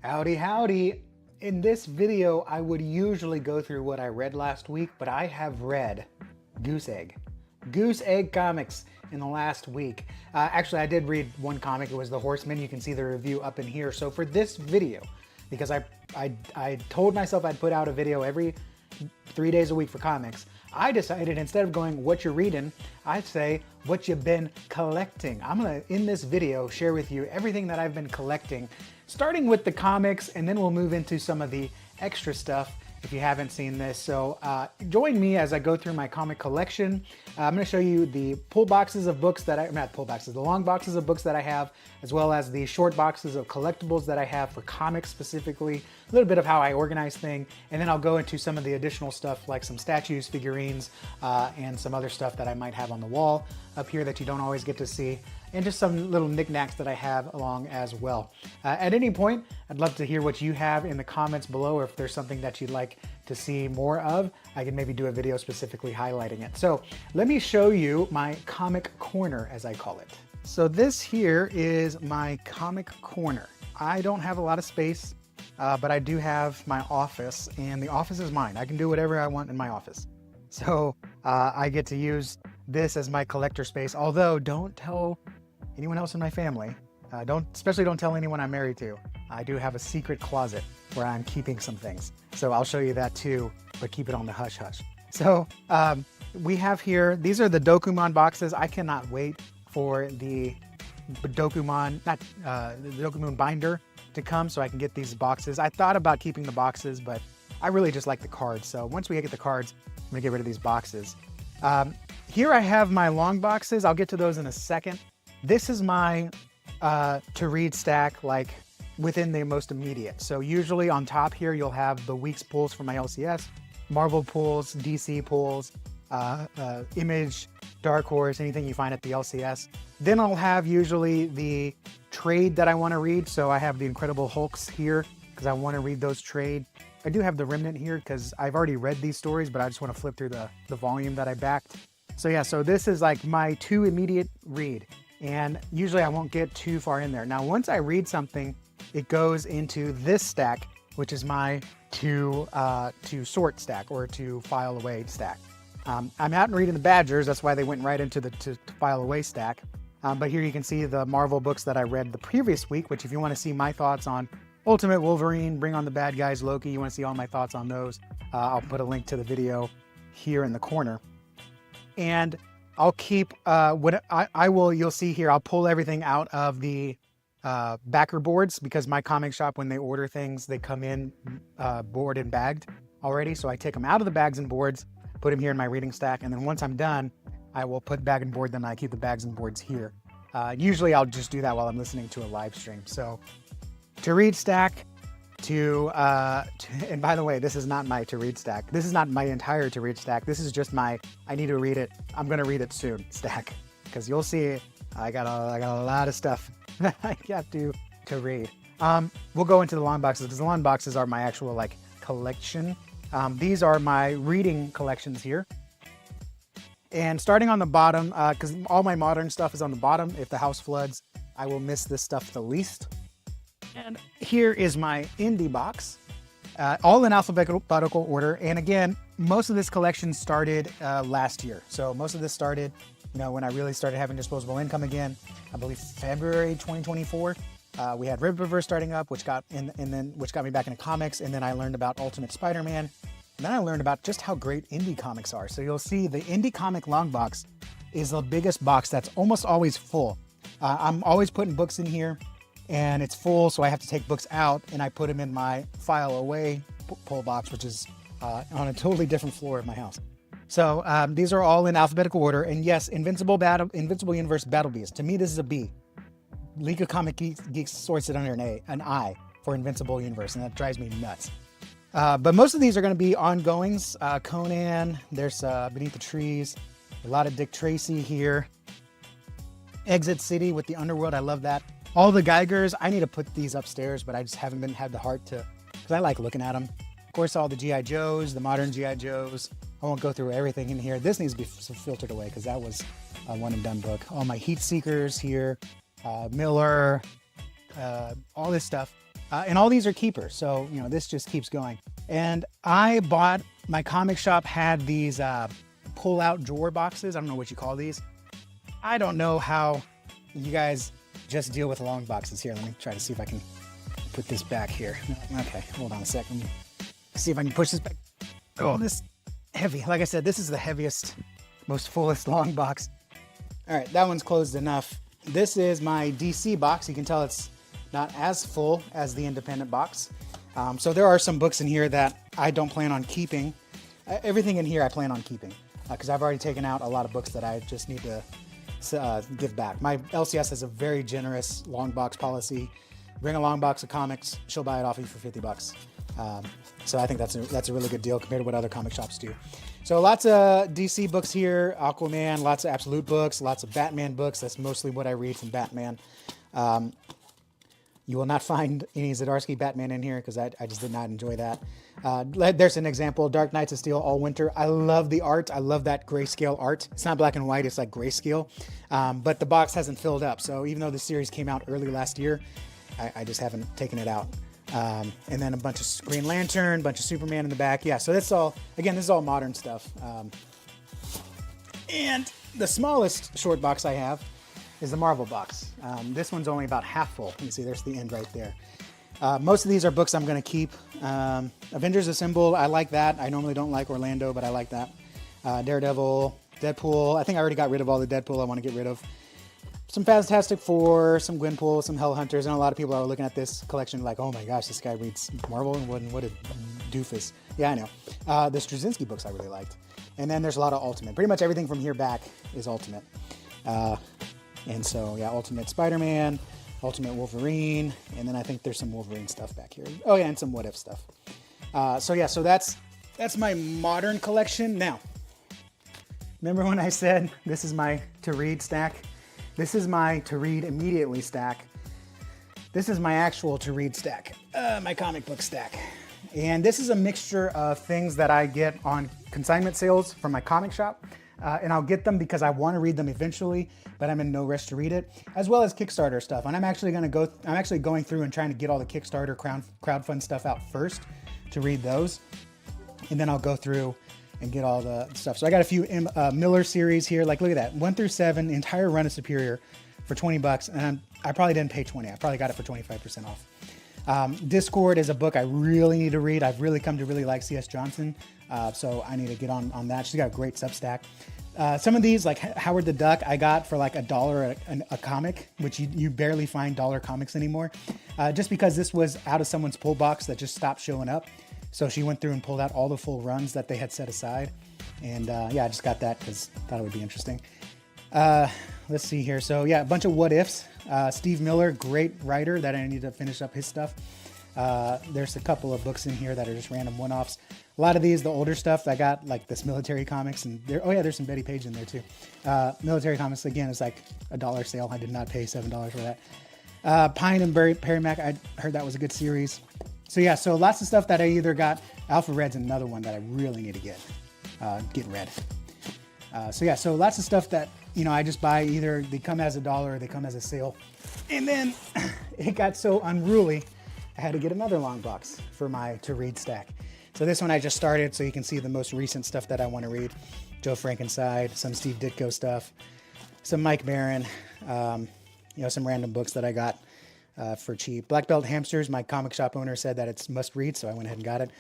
Howdy, howdy. In this video, I would usually go through what I read last week, but I have read Goose Egg. Goose Egg comics in the last week. Actually, I did read one comic. It was The Horseman. You can see the review up in here. So for this video, because I told myself I'd put out a video every 3 days a week for comics, I decided instead of going what you're reading, I'd say what you've been collecting. I'm gonna, in this video, share with you everything that I've been collecting, starting with the comics, and then we'll move into some of the extra stuff if you haven't seen this. So join me as I go through my comic collection. I'm gonna show you the pull boxes of books that not pull boxes, the long boxes of books that I have, as well as the short boxes of collectibles that I have for comics specifically, a little bit of how I organize things, and then I'll go into some of the additional stuff like some statues, figurines, and some other stuff that I might have on the wall up here that you don't always get to see, and just some little knickknacks that I have along as well. At any point, I'd love to hear what you have in the comments below, or if there's something that you'd like to see more of, I can maybe do a video specifically highlighting it. So let me show you my comic corner, as I call it. So this here is my comic corner. I don't have a lot of space, but I do have my office, and the office is mine. I can do whatever I want in my office. So I get to use this as my collector space, although don't tell anyone else in my family. Especially don't tell anyone I'm married to. I do have a secret closet where I'm keeping some things. So I'll show you that too, but keep it on the hush hush. So we have here, these are the Dokuman boxes. I cannot wait for the Dokuman, the Dokuman binder to come so I can get these boxes. I thought about keeping the boxes, but I really just like the cards. So once we get the cards, I'm gonna get rid of these boxes. Here I have my long boxes. I'll get to those in a second. This is my to read stack, like within the most immediate. So usually on top here, you'll have the week's pulls for my LCS, Marvel pulls, DC pulls, Image, Dark Horse, anything you find at the LCS. Then I'll have usually the trade that I want to read. So I have the Incredible Hulks here because I want to read those trade. I do have the Remnant here because I've already read these stories, but I just want to flip through the volume that I backed. So yeah, so this is like my two immediate read. And usually I won't get too far in there. Now, once I read something, it goes into this stack, which is my to sort stack or to file away stack. I'm out and reading the Badgers. That's why they went right into the to file away stack. But here you can see the Marvel books that I read the previous week, which if you want to see my thoughts on Ultimate Wolverine, Bring on the Bad Guys, Loki, you want to see all my thoughts on those, I'll put a link to the video here in the corner. And I'll keep what I will, you'll see here, I'll pull everything out of the backer boards because my comic shop, when they order things, they come in board and bagged already. So I take them out of the bags and boards, put them here in my reading stack. And then once I'm done, I will put bag and board, then I keep the bags and boards here. Usually I'll just do that while I'm listening to a live stream. So to read stack, and by the way, this is not my to read stack. This is not my entire to read stack. This is just my, I need to read it, I'm gonna read it soon stack. Because you'll see, I got a lot of stuff that I got to read. We'll go into the long boxes because the long boxes are my actual like collection. These are my reading collections here. And starting on the bottom, because all my modern stuff is on the bottom. If the house floods, I will miss this stuff the least. And here is my indie box, all in alphabetical order. And again, most of this collection started last year. So most of this started, when I really started having disposable income again, I believe February 2024. We had Rippaverse starting up, which got me back into comics. And then I learned about Ultimate Spider-Man. And then I learned about just how great indie comics are. So you'll see the indie comic long box is the biggest box that's almost always full. I'm always putting books in here. And it's full, so I have to take books out, and I put them in my file away pull box, which is on a totally different floor of my house. So these are all in alphabetical order, and yes, Invincible Universe Battle Beast. To me, this is a B. League of Comic Geeks sorts it under an I for Invincible Universe, and that drives me nuts. But most of these are going to be ongoings. Conan, there's Beneath the Trees, a lot of Dick Tracy here. Exit City with the Underworld, I love that. All the Geigers, I need to put these upstairs, but I just haven't had the heart to, because I like looking at them. Of course, all the G.I. Joes, the modern G.I. Joes. I won't go through everything in here. This needs to be filtered away because that was a one and done book. All my Heat Seekers here, Miller, all this stuff. And all these are keepers, so you know this just keeps going. And I bought, my comic shop had these pull-out drawer boxes. I don't know what you call these. I don't know how you guys just deal with long boxes. Here, let me try to see if I can put this back here. Okay, hold on a second. Let me see if I can push this back. Oh, this heavy. Like I said, this is the heaviest, most fullest long box. All right, that one's closed enough. This is my DC box. You can tell it's not as full as the independent box. So there are some books in here that I don't plan on keeping. Everything in here I plan on keeping because I've already taken out a lot of books that I just need to give back. My LCS has a very generous long box policy. Bring a long box of comics, she'll buy it off you for 50 bucks. So I think that's a really good deal compared to what other comic shops do. So lots of DC books here, Aquaman, lots of Absolute books, lots of Batman books. That's mostly what I read from Batman. You will not find any Zdarsky Batman in here because I just did not enjoy that. There's an example, Dark Knights of Steel All Winter. I love the art. I love that grayscale art. It's not black and white, it's like grayscale. But the box hasn't filled up. So even though the series came out early last year, I just haven't taken it out. And then a bunch of Green Lantern, a bunch of Superman in the back. Yeah, so that's all, again, this is all modern stuff. And the smallest short box I have is the Marvel box. This one's only about half full. You can see there's the end right there. Most of these are books I'm going to keep. Avengers Assemble, I like that. I normally don't like Orlando, but I like that. Daredevil, Deadpool. I think I already got rid of all the Deadpool I want to get rid of. Some Fantastic Four, some Gwenpool, some Hell Hunters, and a lot of people are looking at this collection like, oh my gosh, this guy reads Marvel, and what a doofus. Yeah, I know. The Straczynski books I really liked. And then there's a lot of Ultimate. Pretty much everything from here back is Ultimate. And so, yeah, Ultimate Spider-Man, Ultimate Wolverine, and then I think there's some Wolverine stuff back here. Oh yeah, and some What If stuff. So yeah, so that's my modern collection. Now, remember when I said this is my to-read stack? This is my to-read immediately stack. This is my actual to-read stack, my comic book stack. And this is a mixture of things that I get on consignment sales from my comic shop. And I'll get them because I want to read them eventually, but I'm in no rush to read it, as well as Kickstarter stuff. And I'm actually going through and trying to get all the Kickstarter crowdfund stuff out first to read those. And then I'll go through and get all the stuff. So I got a few Miller series here. Like, look at that, 1 through 7, the entire run of Superior for 20 bucks. And I probably didn't pay 20. I probably got it for 25% off. Discord is a book I really need to read. I've really come to really like C.S. Johnson. So I need to get on that. She's got a great Substack. Some of these, like Howard the Duck, I got for like $1 a comic, which you barely find dollar comics anymore. Just because this was out of someone's pull box that just stopped showing up. So she went through and pulled out all the full runs that they had set aside. And yeah, I just got that because I thought it would be interesting. Let's see here. So yeah, a bunch of What Ifs. Steve Miller, great writer that I need to finish up his stuff. There's a couple of books in here that are just random one-offs. A lot of these, the older stuff, I got like this military comics, and oh yeah, there's some Betty Page in there too. Military comics, again, it's like $1 sale. I did not pay $7 for that. Pine and Perry Mac, I heard that was a good series. So yeah, so lots of stuff that I either got. Alpha Red's another one that I really need to get read. So yeah, so lots of stuff that, you know, I just buy, either they come as $1 or they come as a sale. And then it got so unruly, I had to get another long box for my to-read stack. So this one I just started, so you can see the most recent stuff that I want to read. Joe Frankenside, some Steve Ditko stuff, some Mike Barron, you know, some random books that I got for cheap. Black Belt Hamsters, my comic shop owner said that it's must read, so I went ahead and got it.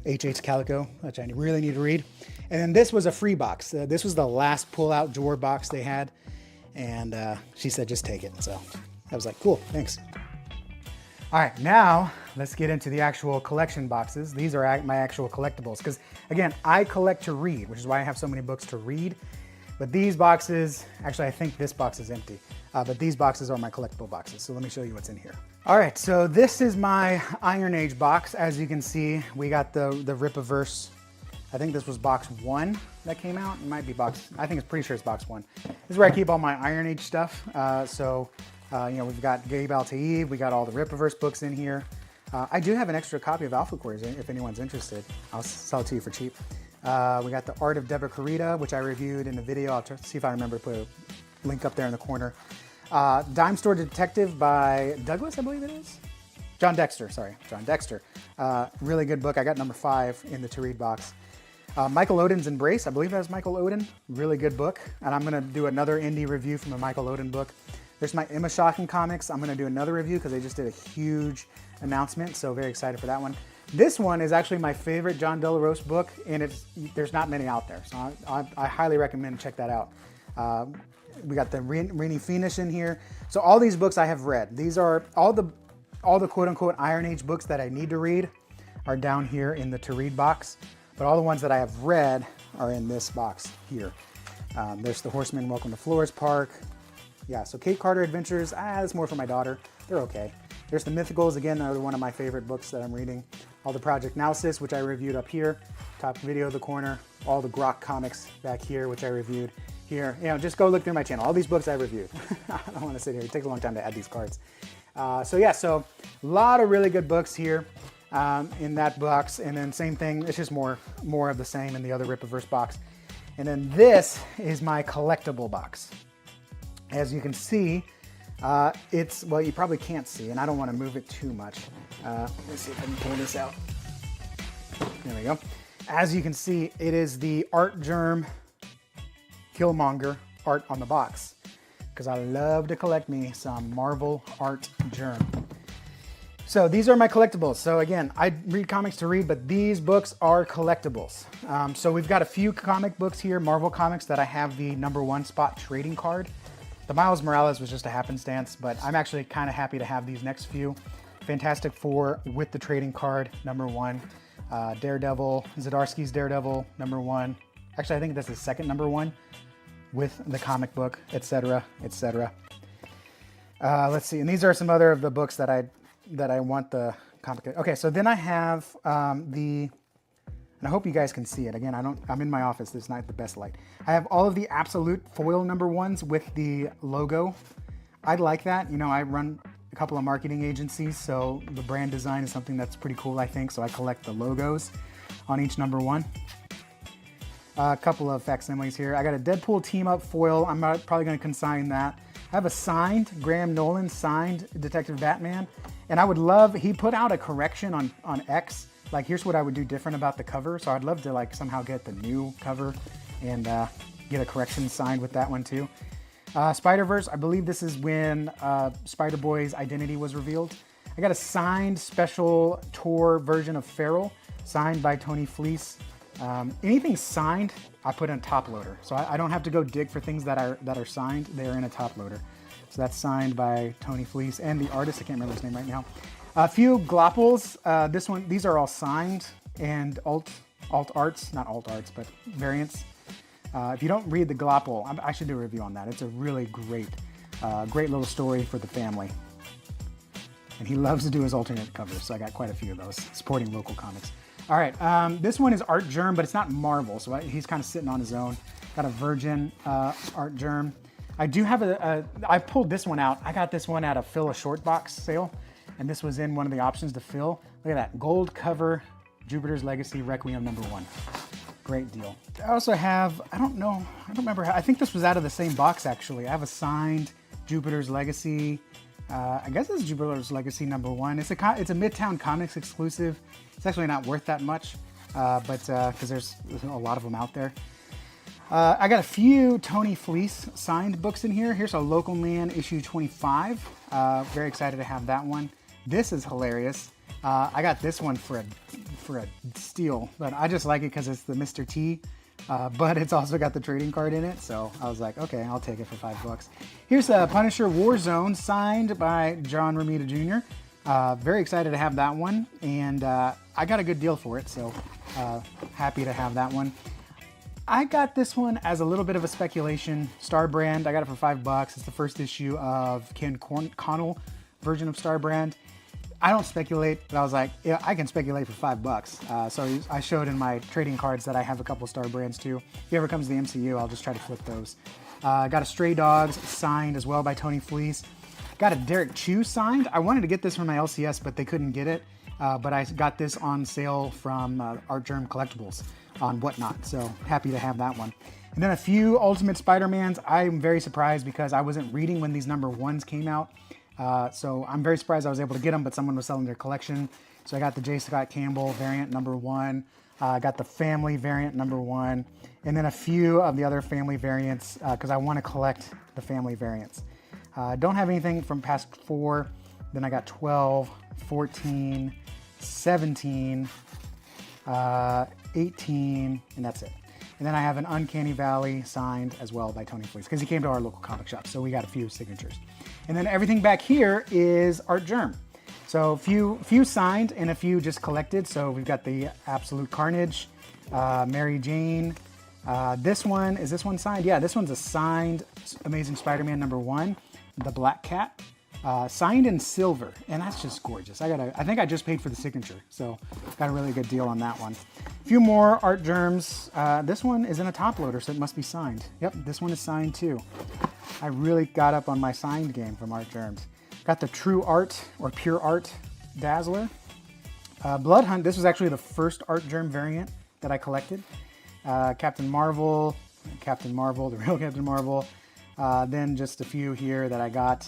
H.H. Calico, which I really need to read. And then this was a free box. This was the last pull-out drawer box they had, and she said just take it. So I was like, cool, thanks. All right, now let's get into the actual collection boxes. These are my actual collectibles, because again, I collect to read, which is why I have so many books to read. But these boxes, actually I think this box is empty, but these boxes are my collectible boxes. So let me show you what's in here. All right, so this is my Iron Age box. As you can see, we got the Rip-A-Verse. I think this was box 1 that came out. It might be box, I think it's pretty sure it's box 1. This is where I keep all my Iron Age stuff. You know, we've got Gabe Altaïb, we got all the Rip-A-Verse books in here. I do have an extra copy of Alpha Queries if anyone's interested. I'll sell it to you for cheap. We got the Art of Deborah Carita, which I reviewed in a video. I'll see if I remember to put a link up there in the corner. Dime Store Detective by Douglas, I believe it is. John Dexter, sorry, John Dexter. Really good book. I got number 5 in the to read box. Michael Oden's Embrace, I believe that was Michael Oden. Really good book. And I'm gonna do another indie review from a Michael Oden book. There's my Emma Shocking comics. I'm gonna do another review because they just did a huge announcement, so very excited for that one. This one is actually my favorite John Delarose book, and there's not many out there, so I highly recommend check that out. We got the Rainy Phoenix in here. So all these books I have read. These are all the quote-unquote Iron Age books that I need to read are down here in the to read box, but all the ones that I have read are in this box here. There's The Horseman, Welcome to Flores Park. Yeah, so Kate Carter Adventures, that's more for my daughter. They're okay. There's The Mythicals, again, another one of my favorite books that I'm reading. All the Project Analysis, which I reviewed up here. Top Video of the corner. All the Grok comics back here, which I reviewed here. You know, just go look through my channel. All these books I reviewed. I don't want to sit here. It takes a long time to add these cards. So a lot of really good books here in that box. And then same thing, it's just more of the same in the other Rip-A-Verse box. And then this is my collectible box. As you can see, well, you probably can't see, and I don't want to move it too much. Let's see if I can pull this out. There we go. As you can see, it is the Artgerm Killmonger art on the box, because I love to collect me some Marvel Artgerm. So these are my collectibles. So again, I read comics to read, but these books are collectibles. So we've got a few comic books here, Marvel comics, that I have the #1 spot trading card. The Miles Morales was just a happenstance, but I'm actually kind of happy to have these next few. Fantastic Four with the trading card, #1. Daredevil, Zdarsky's Daredevil, #1. Actually, I think that's the second #1 with the comic book, etc., etc. Let's see, and these are some other of the books that I want the comic. Okay, so then I have and I hope you guys can see it. Again, I'm in my office. It's not the best light. I have all of the Absolute foil #1s with the logo. I like that. You know, I run a couple of marketing agencies, so the brand design is something that's pretty cool, I think. So I collect the logos on each #1. A couple of facsimiles here. I got a Deadpool team up foil. I'm probably going to consign that. I have a signed Graham Nolan signed Detective Batman, and I would love. He put out a correction on X. Like, here's what I would do different about the cover. So I'd love to like somehow get the new cover and get a correction signed with that one too. Spider-Verse, I believe this is when Spider-Boy's identity was revealed. I got a signed special tour version of Feral, signed by Tony Fleece. Anything signed, I put in a top loader. So I don't have to go dig for things that are signed. They're in a top loader. So that's signed by Tony Fleece and the artist, I can't remember his name right now. A few Gloppals. These are all signed and alt arts, not alt arts, but variants. If you don't read the Gloppal, I should do a review on that. It's a really great little story for the family. And he loves to do his alternate covers, so I got quite a few of those, supporting local comics. All right, this one is Artgerm, but it's not Marvel, so he's kind of sitting on his own. Got a Virgin Artgerm. I do have I pulled this one out. I got this one at a Fill a Short box sale. And this was in one of the options to fill. Look at that, gold cover, Jupiter's Legacy Requiem #1. Great deal. I also have, I don't remember, I think this was out of the same box actually. I have a signed Jupiter's Legacy, I guess it's Jupiter's Legacy #1. It's a Midtown Comics exclusive. It's actually not worth that much, but because there's a lot of them out there. I got a few Tony Fleece signed books in here. Here's a Local Man issue 25. Very excited to have that one. This is hilarious. I got this one for a steal, but I just like it because it's the Mr. T, but it's also got the trading card in it. So I was like, okay, I'll take it for $5. Here's a Punisher Warzone signed by John Romita Jr. Very excited to have that one, and I got a good deal for it, so happy to have that one. I got this one as a little bit of a speculation. Star Brand, I got it for $5. It's the first issue of Ken Connell version of Star Brand. I don't speculate, but I was like, yeah, I can speculate for $5. So I showed in my trading cards that I have a couple Star Brands too. If he ever comes to the MCU, I'll just try to flip those. Got a Stray Dogs signed as well by Tony Fleece. Got a Derek Chew signed. I wanted to get this from my LCS, but they couldn't get it. But I got this on sale from Artgerm Collectibles on Whatnot, so happy to have that one. And then a few Ultimate Spider-Mans. I'm very surprised because I wasn't reading when these #1s came out. So I'm very surprised I was able to get them, but someone was selling their collection. So I got the J. Scott Campbell variant number 1. I got the family variant number 1, and then a few of the other family variants because I want to collect the family variants. Don't have anything from past 4. Then I got 12, 14, 17, 18, and that's it. And then I have an Uncanny Valley signed as well by Tony Fleece because he came to our local comic shop. So we got a few signatures. And then everything back here is Artgerm. So few signed and a few just collected. So we've got the Absolute Carnage, Mary Jane. This one, is this one signed? Yeah, this one's a signed Amazing Spider-Man number 1, the Black Cat. Signed in silver, and that's just gorgeous. I think I just paid for the signature, so got a really good deal on that one. A few more Artgerms. This one is in a top loader, so it must be signed. Yep, this one is signed too. I really got up on my signed game from Artgerms. Got the True Art or Pure Art Dazzler. Blood Hunt, this was actually the first Artgerm variant that I collected. Captain Marvel, the real Captain Marvel. Then just a few here that I got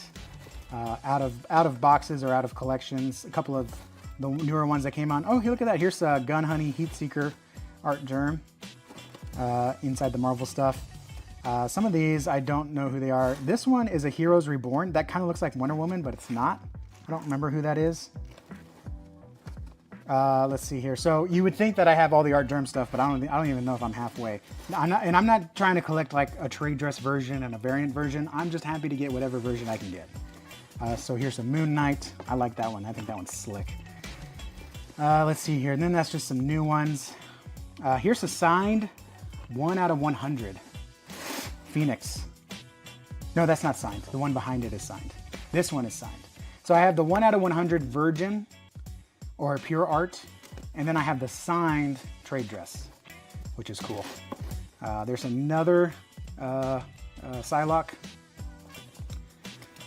out of boxes or out of collections. A couple of the newer ones that came on. Oh, hey, look at that. Here's Gun Honey Heatseeker Artgerm inside the Marvel stuff. Some of these, I don't know who they are. This one is a Heroes Reborn. That kind of looks like Wonder Woman, but it's not. I don't remember who that is. Let's see here. So you would think that I have all the Artgerm stuff, but I don't even know if I'm halfway. I'm not trying to collect like a trade dress version and a variant version. I'm just happy to get whatever version I can get. So here's some Moon Knight. I like that one. I think that one's slick. Let's see here. And then that's just some new ones. Here's a signed 1 out of 100. Phoenix. No, that's not signed. The one behind it is signed. This one is signed. So I have the 1 out of 100 Virgin or Pure Art, and then I have the signed trade dress, which is cool. There's another Psylocke.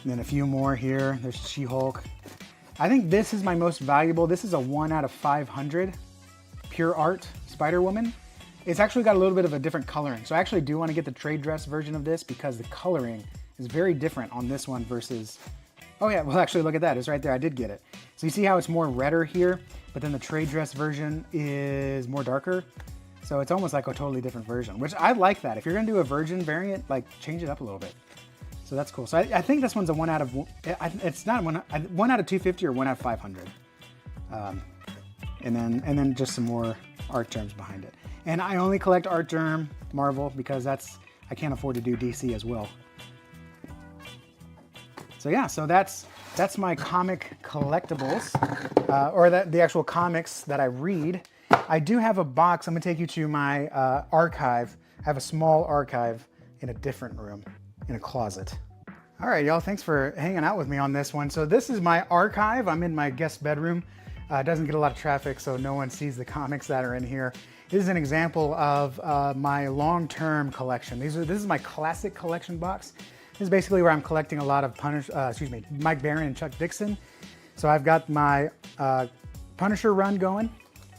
And then a few more here. There's She-Hulk. I think this is my most valuable. This is a 1 out of 500 Pure Art Spider-Woman. It's actually got a little bit of a different coloring. So I actually do want to get the trade dress version of this because the coloring is very different on this one versus... Oh yeah, well actually look at that, it's right there, I did get it. So you see how it's more redder here, but then the trade dress version is more darker. So it's almost like a totally different version, which I like that. If you're gonna do a Virgin variant, like change it up a little bit. So that's cool. So I think this one's a 1 out of, it's not 1 out of 250 or 1 out of 500. And then just some more Artgerms behind it. And I only collect Artgerm Marvel because I can't afford to do DC as well. So yeah, so that's my comic collectibles, or the actual comics that I read. I do have a box. I'm gonna take you to my archive. I have a small archive in a different room, in a closet. All right, y'all, thanks for hanging out with me on this one. So this is my archive. I'm in my guest bedroom. It doesn't get a lot of traffic, so no one sees the comics that are in here. This is an example of my long-term collection. This is my classic collection box. This is basically where I'm collecting a lot of Mike Baron and Chuck Dixon. So I've got my Punisher run going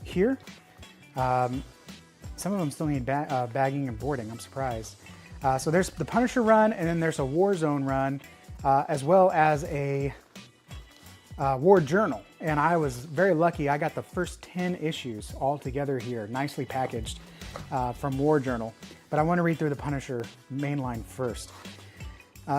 here. Some of them still need bagging and boarding, I'm surprised. So there's the Punisher run, and then there's a Warzone run, as well as a War Journal. And I was very lucky. I got the first 10 issues all together here, nicely packaged from War Journal. But I want to read through the Punisher mainline first.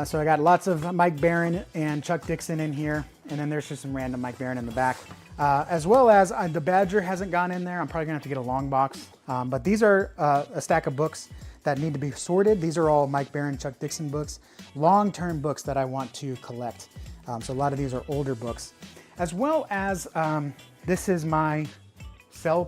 So I got lots of Mike Baron and Chuck Dixon in here, and then there's just some random Mike Baron in the back. As well as the Badger hasn't gone in there. I'm probably gonna have to get a long box. But these are a stack of books that need to be sorted. These are all Mike Baron, Chuck Dixon books, long-term books that I want to collect. So a lot of these are older books. As well as this is my sell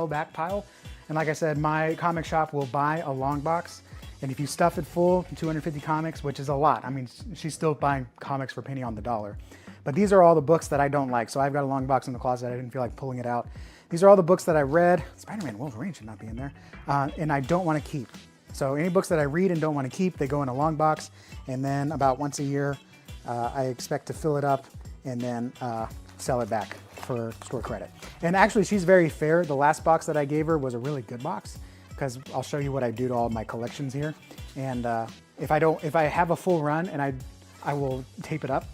back pile. And like I said, my comic shop will buy a long box. And if you stuff it full, 250 comics, which is a lot. I mean, she's still buying comics for a penny on the dollar. But these are all the books that I don't like. So I've got a long box in the closet. I didn't feel like pulling it out. These are all the books that I read. Spider-Man Wolverine should not be in there. And I don't want to keep. So any books that I read and don't want to keep, they go in a long box. And then about once a year, I expect to fill it up and then sell it back for store credit. And actually, she's very fair. The last box that I gave her was a really good box, because I'll show you what I do to all my collections here. And if I have a full run, and I will tape it up.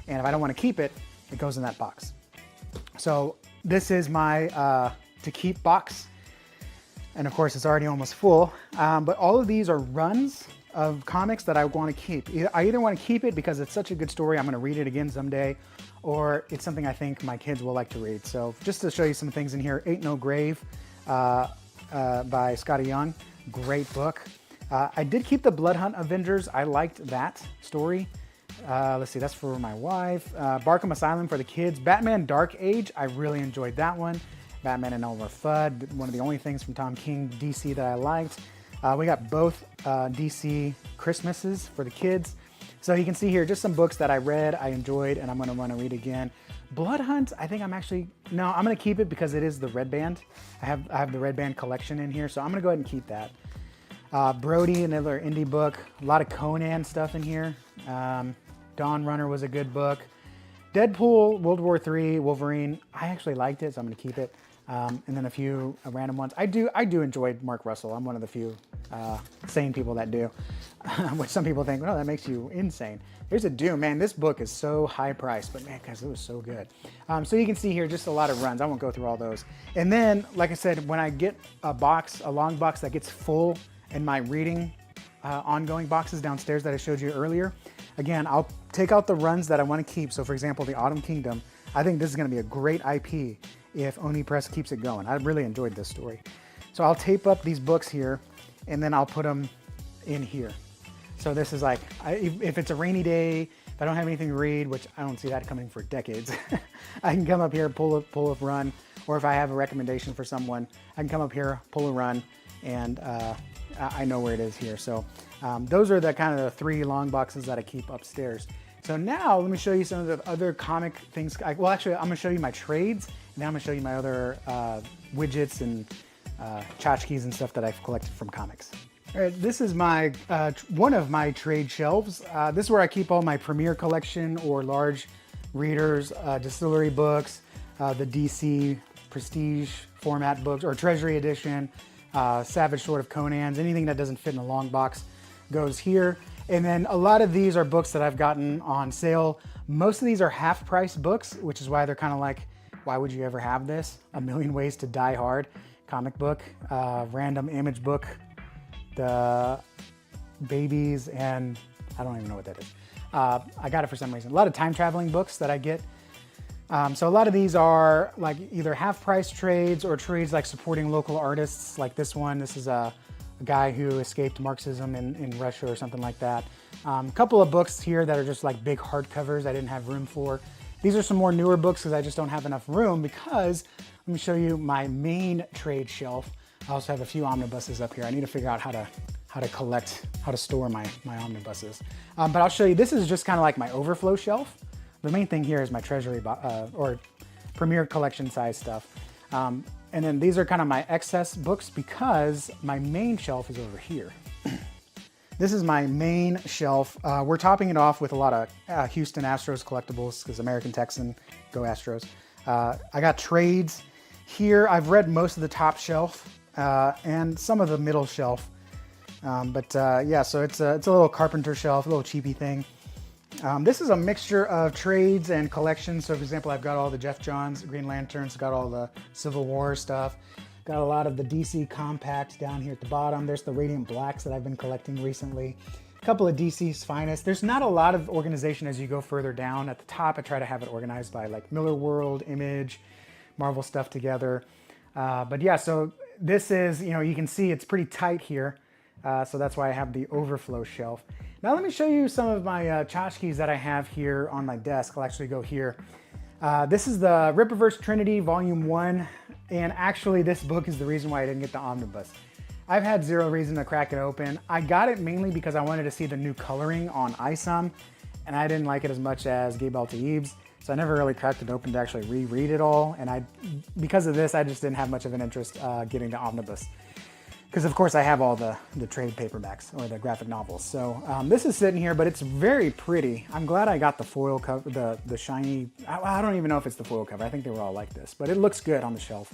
And if I don't want to keep it, it goes in that box. So this is my to keep box. And of course, it's already almost full. But all of these are runs of comics that I want to keep. I either want to keep it because it's such a good story, I'm going to read it again someday, or it's something I think my kids will like to read. So just to show you some things in here, Ain't No Grave by Scotty Young. Great book. I did keep the Blood Hunt Avengers. I liked that story. Let's see, that's for my wife. Barkham Asylum for the kids. Batman Dark Age, I really enjoyed that one. Batman and Elmer Fudd, one of the only things from Tom King DC that I liked. We got both DC Christmases for the kids. So you can see here just some books that I read, I enjoyed, and I'm going to want to read again. Blood Hunt, I think I'm going to keep it because it is the Red Band. I have the Red Band collection in here, so I'm going to go ahead and keep that. Brody, another indie book. A lot of Conan stuff in here. Dawn Runner was a good book. Deadpool, World War III, Wolverine. I actually liked it, so I'm going to keep it. And then a few random ones. I do enjoy Mark Russell. I'm one of the few sane people that do, which some people think, oh, that makes you insane. Here's a Doom, man. This book is so high priced, but man, guys, it was so good. So you can see here just a lot of runs. I won't go through all those. And then, like I said, when I get a long box that gets full in my reading ongoing boxes downstairs that I showed you earlier, again, I'll take out the runs that I want to keep. So for example, the Autumn Kingdom, I think this is going to be a great IP if Oni Press keeps it going. I really enjoyed this story. So I'll tape up these books here and then I'll put them in here. So this is like, if it's a rainy day, if I don't have anything to read, which I don't see that coming for decades, I can come up here, pull a run, or if I have a recommendation for someone, I can come up here, pull a run, and I know where it is here. So those are the kind of the 3 long boxes that I keep upstairs. So now let me show you some of the other comic things. Well, actually, I'm gonna show you my trades, and then I'm gonna show you my other widgets and tchotchkes and stuff that I've collected from comics. All right, this is my one of my trade shelves. This is where I keep all my Premier collection or large readers, distillery books, the DC Prestige format books or Treasury Edition, Savage Sword of Conan's, anything that doesn't fit in a long box goes here. And then a lot of these are books that I've gotten on sale. Most of these are half-price books, which is why they're kind of like, why would you ever have this? A Million Ways to Die Hard comic book, random image book, the babies, and I don't even know what that is. I got it for some reason. A lot of time-traveling books that I get. So a lot of these are like either half-price trades or trades like supporting local artists, like this one. This is a guy who escaped Marxism in Russia or something like that. A couple of books here that are just like big hardcovers I didn't have room for. These are some more newer books because I just don't have enough room because, let me show you my main trade shelf. I also have a few omnibuses up here. I need to figure out how to store my omnibuses. But I'll show you, this is just kind of like my overflow shelf. The main thing here is my treasury or Premier collection size stuff. And then these are kind of my excess books because my main shelf is over here. This is my main shelf. We're topping it off with a lot of Houston Astros collectibles because American Texan, go Astros. I got trades here. I've read most of the top shelf and some of the middle shelf. Yeah, so it's a little carpenter shelf, a little cheapy thing. This is a mixture of trades and collections. So for example, I've got all the Jeff Johns, Green Lanterns, got all the Civil War stuff, got a lot of the DC Compacts down here at the bottom. There's the Radiant Blacks that I've been collecting recently. A couple of DC's finest. There's not a lot of organization as you go further down. At the top, I try to have it organized by like Miller World, Image, Marvel stuff together. But yeah, so this is, you can see it's pretty tight here. So that's why I have the overflow shelf. Now let me show you some of my tchotchkes that I have here on my desk. I'll actually go here. This is the Rippaverse Trinity Volume 1, and actually this book is the reason why I didn't get the omnibus. I've had zero reason to crack it open. I got it mainly because I wanted to see the new coloring on ISOM, and I didn't like it as much as Gabe Altaib's, so I never really cracked it open to actually reread it all, and because of this, I just didn't have much of an interest getting the omnibus. Because of course I have all the trade paperbacks or the graphic novels. So this is sitting here, but it's very pretty. I'm glad I got the foil cover, the shiny, I don't even know if it's the foil cover. I think they were all like this, but it looks good on the shelf.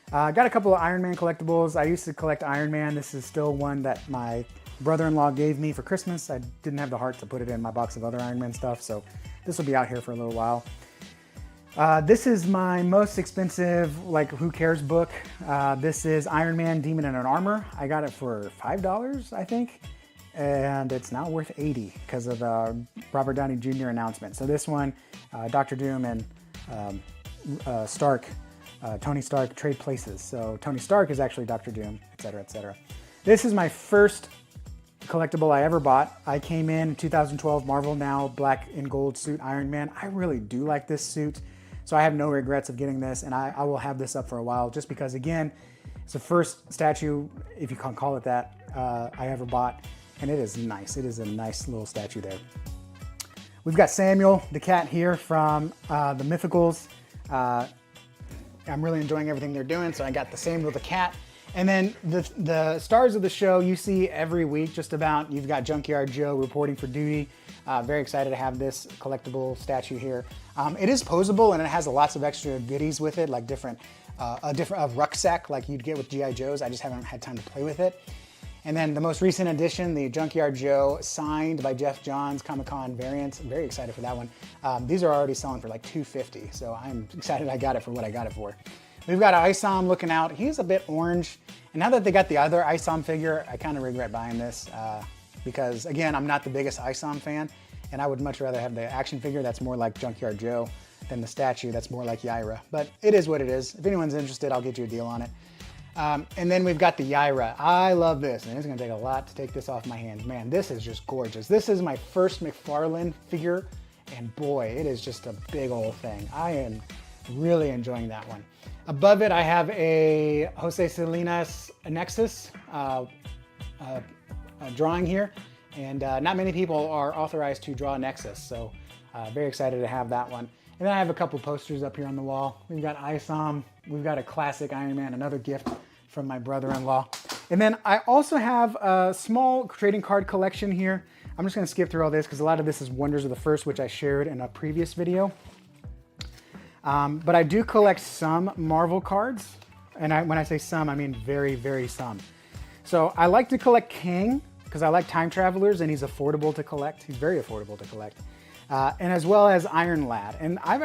Got a couple of Iron Man collectibles. I used to collect Iron Man. This is still one that my brother-in-law gave me for Christmas. I didn't have the heart to put it in my box of other Iron Man stuff, so this will be out here for a little while. This is my most expensive, like, who cares book. This is Iron Man Demon in an Armor. I got it for $5, I think, and it's now worth $80 because of the Robert Downey Jr. announcement. So this one, Dr. Doom and Tony Stark trade places. So Tony Stark is actually Dr. Doom, etc., etc. This is my first collectible I ever bought. I came in 2012 Marvel Now black and gold suit Iron Man. I really do like this suit, so I have no regrets of getting this, and I will have this up for a while just because, again, it's the first statue, if you can call it that, I ever bought, and it is nice. It is a nice little statue there. We've got Samuel the cat here from the Mythicals. I'm really enjoying everything they're doing, so I got the Samuel the cat. And then the stars of the show you see every week just about. You've got Junkyard Joe reporting for duty. Very excited to have this collectible statue here. It is posable and it has lots of extra goodies with it, like a rucksack like you'd get with G.I. Joes. I just haven't had time to play with it. And then the most recent edition, the Junkyard Joe signed by Jeff Johns Comic-Con variant. I'm very excited for that one. These are already selling for like $250, so I'm excited I got it for what I got it for. We've got Isom looking out. He's a bit orange. And now that they got the other Isom figure, I kind of regret buying this because, again, I'm not the biggest Isom fan, and I would much rather have the action figure that's more like Junkyard Joe than the statue that's more like Yaira. But it is what it is. If anyone's interested, I'll get you a deal on it. And then we've got the Yaira. I love this, and it's gonna take a lot to take this off my hands. Man, this is just gorgeous. This is my first McFarlane figure, and boy, it is just a big old thing. I am really enjoying that one. Above it, I have a Jose Salinas Nexus drawing here, and not many people are authorized to draw Nexus, so very excited to have that one. And then I have a couple posters up here on the wall. We've got Isom, we've got a classic Iron Man, another gift from my brother-in-law. And then I also have a small trading card collection here. I'm just gonna skip through all this because a lot of this is Wonders of the First, which I shared in a previous video. But I do collect some Marvel cards. And when I say some, I mean very, very some. So I like to collect King because I like time travelers and he's affordable to collect. He's very affordable to collect. And as well as Iron Lad. And I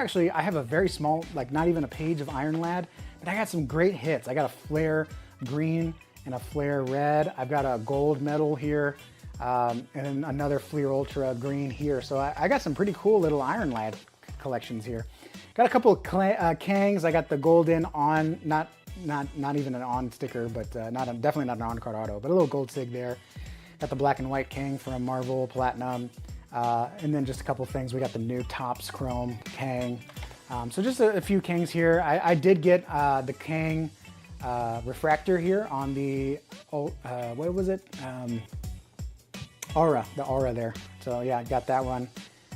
have a very small, like not even a page of Iron Lad, but I got some great hits. I got a Flare green and a Flare red. I've got a gold medal here and another Fleer Ultra green here. So I got some pretty cool little Iron Lad collections here. Got a couple of Kangs. I got the golden on, not even an on sticker, but definitely not an on card auto, but a little gold sig there. Got the black and white Kang from Marvel Platinum. And then just a couple things. We got the new Topps Chrome Kang. So just a few Kangs here. I did get the Kang refractor here on the, what was it? Aura, the Aura there. So yeah, I got that one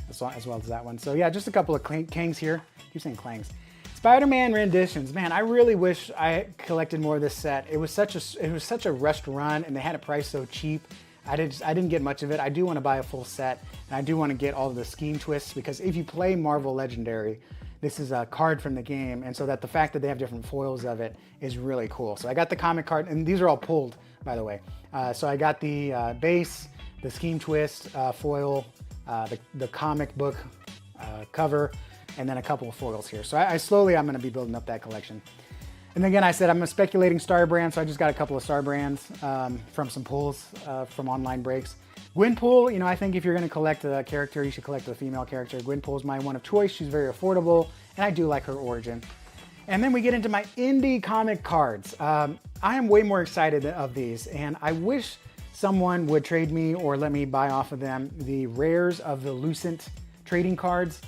as well as that one. So yeah, just a couple of Kangs here. I keep saying Clangs. Spider-Man renditions. Man, I really wish I collected more of this set. It was such a rushed run and they had it priced so cheap. I didn't get much of it. I do want to buy a full set, and I do want to get all of the scheme twists because if you play Marvel Legendary, this is a card from the game, and so that the fact that they have different foils of it is really cool. So I got the comic card, and these are all pulled, by the way. So I got the base, the scheme twist foil, the comic book cover, and then a couple of foils here. So I'm going to be building up that collection. And again, I said I'm a speculating star brand, so I just got a couple of star brands from some pulls from online breaks. Gwenpool, you know, I think if you're going to collect a character, you should collect a female character. Gwenpool is my one of choice. She's very affordable, and I do like her origin. And then we get into my indie comic cards. I am way more excited of these, and I wish someone would trade me or let me buy off of them the rares of the Lucent trading cards.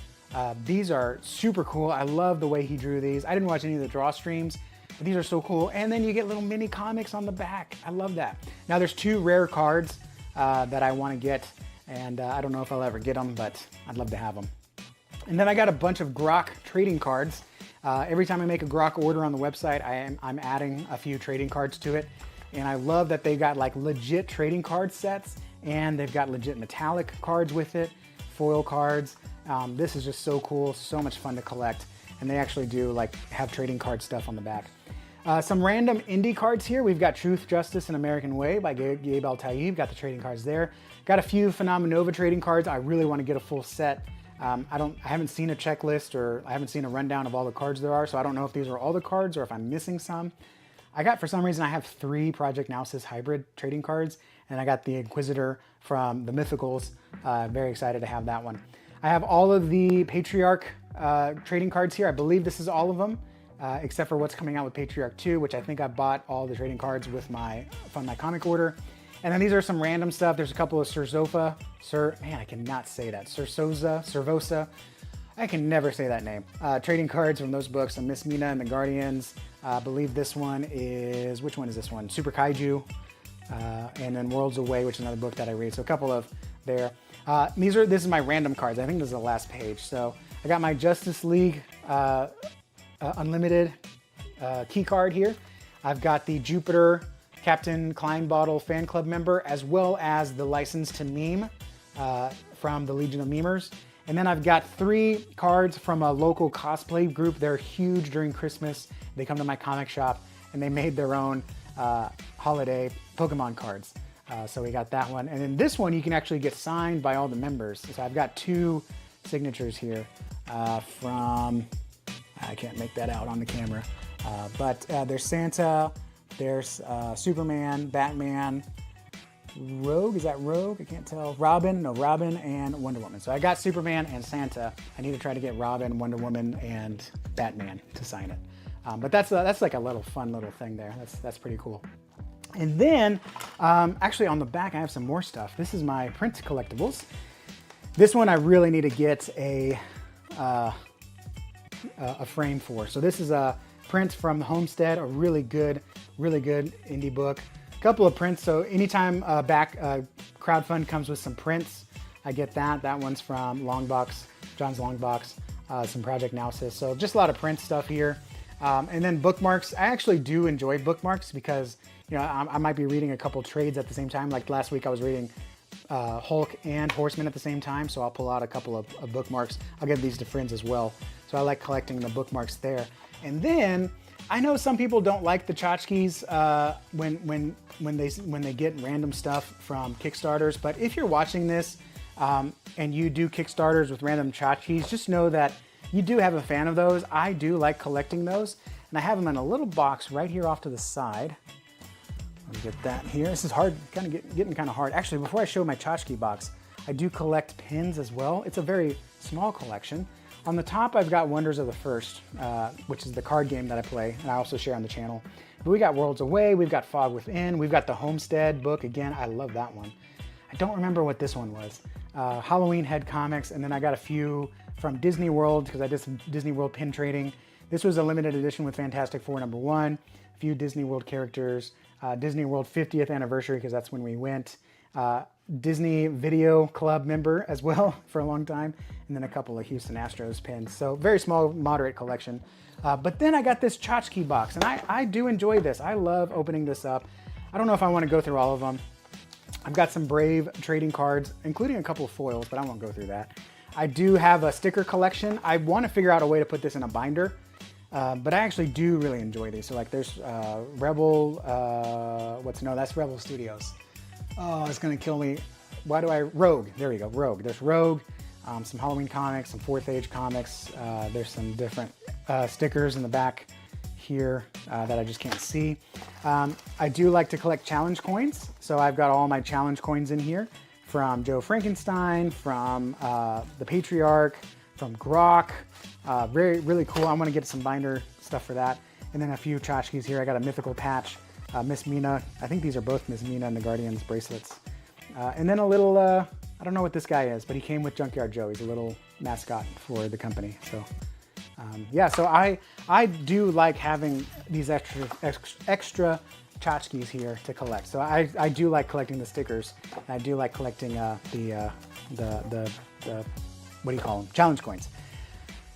These are super cool. I love the way he drew these. I didn't watch any of the draw streams, but these are so cool. And then you get little mini comics on the back. I love that. Now there's two rare cards that I want to get, and I don't know if I'll ever get them, but I'd love to have them. And then I got a bunch of Grok trading cards. Every time I make a Grok order on the website, I'm adding a few trading cards to it. And I love that they got like legit trading card sets, and they've got legit metallic cards with it, foil cards. This is just so cool, so much fun to collect. And they actually do like have trading card stuff on the back. Some random indie cards here. We've got Truth, Justice, and American Way by Gabe Al-Taib. Got the trading cards there. Got a few Phenomenova trading cards. I really want to get a full set. I haven't seen a checklist, or I haven't seen a rundown of all the cards there are, so I don't know if these are all the cards or if I'm missing some. For some reason, I have 3 Project Analysis hybrid trading cards, and I got the Inquisitor from the Mythicals. Very excited to have that one. I have all of the Patriarch trading cards here. I believe this is all of them, except for what's coming out with Patriarch 2, which I think I bought all the trading cards with from my comic order. And then these are some random stuff. There's a couple of man, I cannot say that. Cervosa. I can never say that name. Trading cards from those books, and Miss Mina and the Guardians. I believe this one is, which one is this one? Super Kaiju. And then Worlds Away, which is another book that I read. So a couple of there. This is my random cards. I think this is the last page. So I got my Justice League Unlimited key card here. I've got the Jupiter Captain Kleinbottle fan club member, as well as the license to meme from the Legion of Memers. And then I've got 3 cards from a local cosplay group. They're huge during Christmas. They come to my comic shop and they made their own holiday Pokemon cards. So we got that one. And then this one you can actually get signed by all the members. So I've got 2 signatures here from, I can't make that out on the camera, but there's Santa, there's Superman, Batman, Rogue, is that Rogue? I can't tell. Robin and Wonder Woman. So I got Superman and Santa. I need to try to get Robin, Wonder Woman, and Batman to sign it. But that's like a little fun little thing there. That's pretty cool. And then, actually on the back I have some more stuff. This is my print collectibles. This one I really need to get a frame for. So this is a print from the Homestead, a really good indie book. A couple of prints. So anytime crowdfund comes with some prints, I get that. That one's from Longbox, John's Longbox, some Project Analysis. So just a lot of print stuff here. And then bookmarks. I actually do enjoy bookmarks because, you know, I might be reading a couple trades at the same time. Like last week I was reading Hulk and Horseman at the same time, so I'll pull out a couple of bookmarks. I'll give these to friends as well. So I like collecting the bookmarks there. And then I know some people don't like the Tchotchkes when they get random stuff from Kickstarters, but if you're watching this and you do Kickstarters with random Tchotchkes, just know that you do have a fan of those. I do like collecting those, and I have them in a little box right here off to the side. Let me get that here. This is hard, getting kind of hard. Actually, before I show my Tchotchke box, I do collect pins as well. It's a very small collection. On the top, I've got Wonders of the First, which is the card game that I play, and I also share on the channel. But we got Worlds Away, we've got Fog Within, we've got the Homestead book. Again, I love that one. I don't remember what this one was. Halloween Head Comics, and then I got a few from Disney World, because I did some Disney World pin trading. This was a limited edition with Fantastic Four #1, a few Disney World characters, Disney World 50th anniversary, because that's when we went. Disney Video Club member as well for a long time, and then a couple of Houston Astros pins. So very small, moderate collection. But then I got this Tchotchke box, and I do enjoy this. I love opening this up. I don't know if I want to go through all of them. I've got some Brave trading cards, including a couple of foils, but I won't go through that. I do have a sticker collection. I want to figure out a way to put this in a binder, but I actually do really enjoy these. So like there's Rebel, that's Rebel Studios. Oh, it's gonna kill me. Rogue, there we go, Rogue. There's Rogue, some Halloween comics, some 4th Age comics. There's some different stickers in the back here that I just can't see. I do like to collect challenge coins. So I've got all my challenge coins in here from Joe Frankenstein, from the Patriarch, from Grok. Really cool. I want to get some binder stuff for that. And then a few Tchotchkes here. I got a mythical patch. Miss Mina, I think these are both Miss Mina and the Guardians bracelets. And then a little, I don't know what this guy is, but he came with Junkyard Joe. He's a little mascot for the company. So yeah, so I do like having these extra Tchotchkes here to collect. So I do like collecting the stickers. I do like collecting the what do you call them? Challenge coins.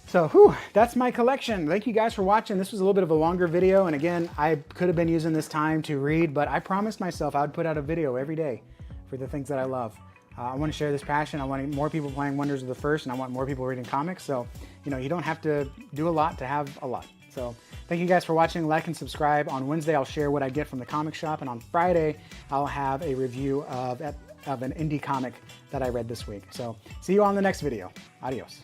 So, that's my collection. Thank you guys for watching. This was a little bit of a longer video, and again, I could have been using this time to read, but I promised myself I would put out a video every day for the things that I love. I want to share this passion. I want more people playing Wonders of the First, and I want more people reading comics. So, you know, you don't have to do a lot to have a lot. So thank you guys for watching. Like and subscribe. On Wednesday, I'll share what I get from the comic shop, and on Friday, I'll have a review of an indie comic that I read this week. So see you on the next video. Adios.